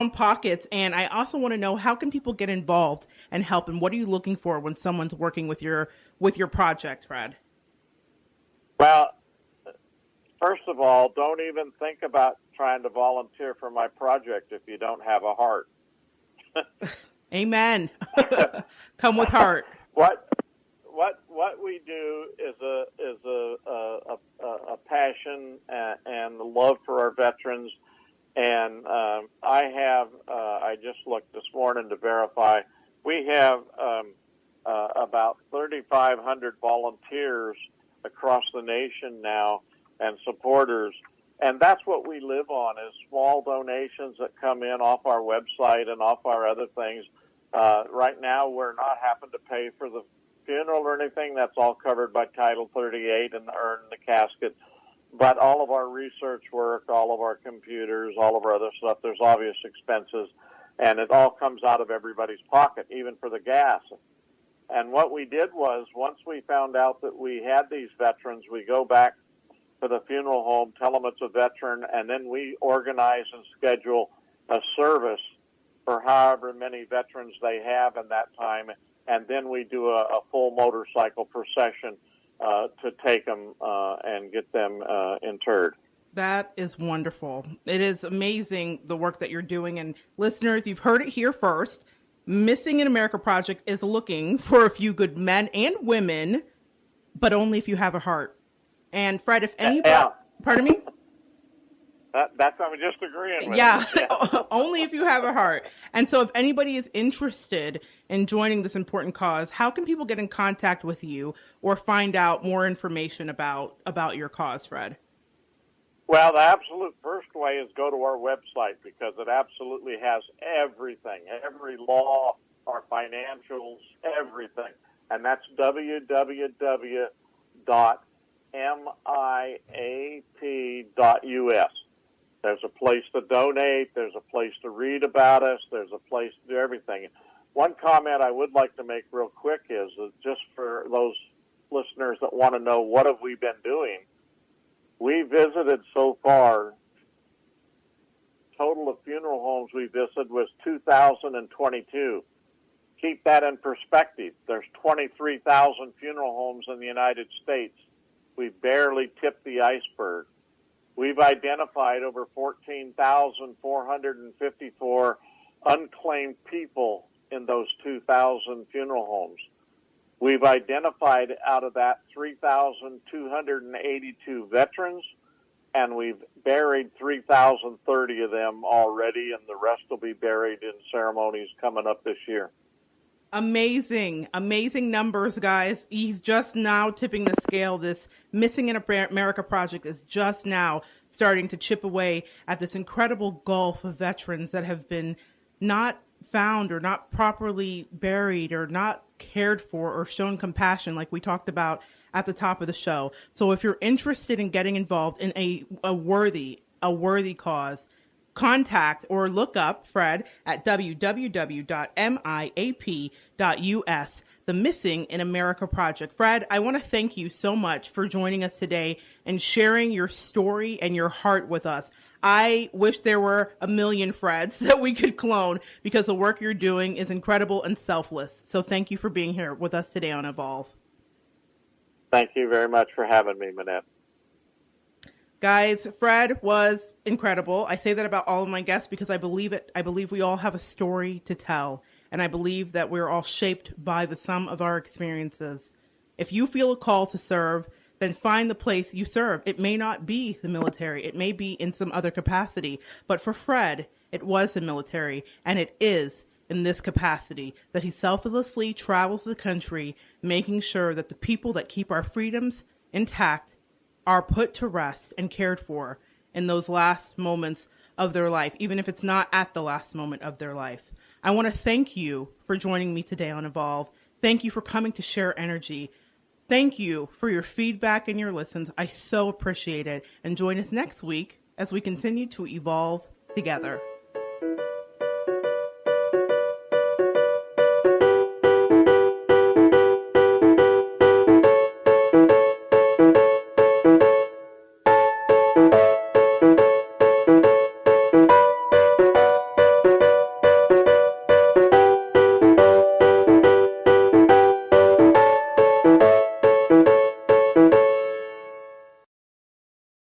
own pockets. And I also want to know, how can people get involved and help? And what are you looking for when someone's working with your project, Fred? Well, first of all, don't even think about trying to volunteer for my project if you don't have a heart. Amen. Come with heart. What we do is a passion and love for our veterans. And I just looked this morning to verify, we have about 3,500 volunteers across the nation now and supporters. And that's what we live on, is small donations that come in off our website and off our other things. Right now, we're not having to pay for the funeral or anything. That's all covered by Title 38 and the urn and the casket. But all of our research work, all of our computers, all of our other stuff, there's obvious expenses. And it all comes out of everybody's pocket, even for the gas. And what we did was, once we found out that we had these veterans, we go back to the funeral home, tell them it's a veteran, and then we organize and schedule a service for however many veterans they have in that time, and then we do a full motorcycle procession to take them and get them interred. That is wonderful. It is amazing, the work that you're doing. And listeners, you've heard it here first. Missing in America Project is looking for a few good men and women, but only if you have a heart. And Fred, if anybody, pardon me? That's what I'm just agreeing with. Yeah, only if you have a heart. And so if anybody is interested in joining this important cause, how can people get in contact with you or find out more information about your cause, Fred? Well, the absolute first way is go to our website, because it absolutely has everything, every law, our financials, everything. And that's www.miap.us. There's a place to donate. There's a place to read about us. There's a place to do everything. One comment I would like to make real quick is that, just for those listeners that want to know what have we been doing, we visited so far, total of funeral homes we visited was 2,022. Keep that in perspective. There's 23,000 funeral homes in the United States. We barely tipped the iceberg. We've identified over 14,454 unclaimed people in those 2,000 funeral homes. We've identified out of that 3,282 veterans, and we've buried 3,030 of them already, and the rest will be buried in ceremonies coming up this year. Amazing, amazing numbers, guys. He's just now tipping the scale. This Missing in America Project is just now starting to chip away at this incredible gulf of veterans that have been not found or not properly buried or not cared for or shown compassion, like we talked about at the top of the show. So if you're interested in getting involved in a worthy cause, contact or look up Fred at www.miap.us, the Missing in America Project. Fred, I want to thank you so much for joining us today and sharing your story and your heart with us. I wish there were a million Freds that we could clone, because the work you're doing is incredible and selfless. So thank you for being here with us today on Evolve. Thank you very much for having me, Monette. Guys, Fred was incredible. I say that about all of my guests because I believe it. I believe we all have a story to tell, and I believe that we're all shaped by the sum of our experiences. If you feel a call to serve, then find the place you serve. It may not be the military. It may be in some other capacity. But for Fred, it was the military, and it is in this capacity that he selflessly travels the country, making sure that the people that keep our freedoms intact are put to rest and cared for in those last moments of their life, even if it's not at the last moment of their life. I want to thank you for joining me today on Evolve. Thank you for coming to share energy. Thank you for your feedback and your listens. I so appreciate it. And join us next week as we continue to evolve together.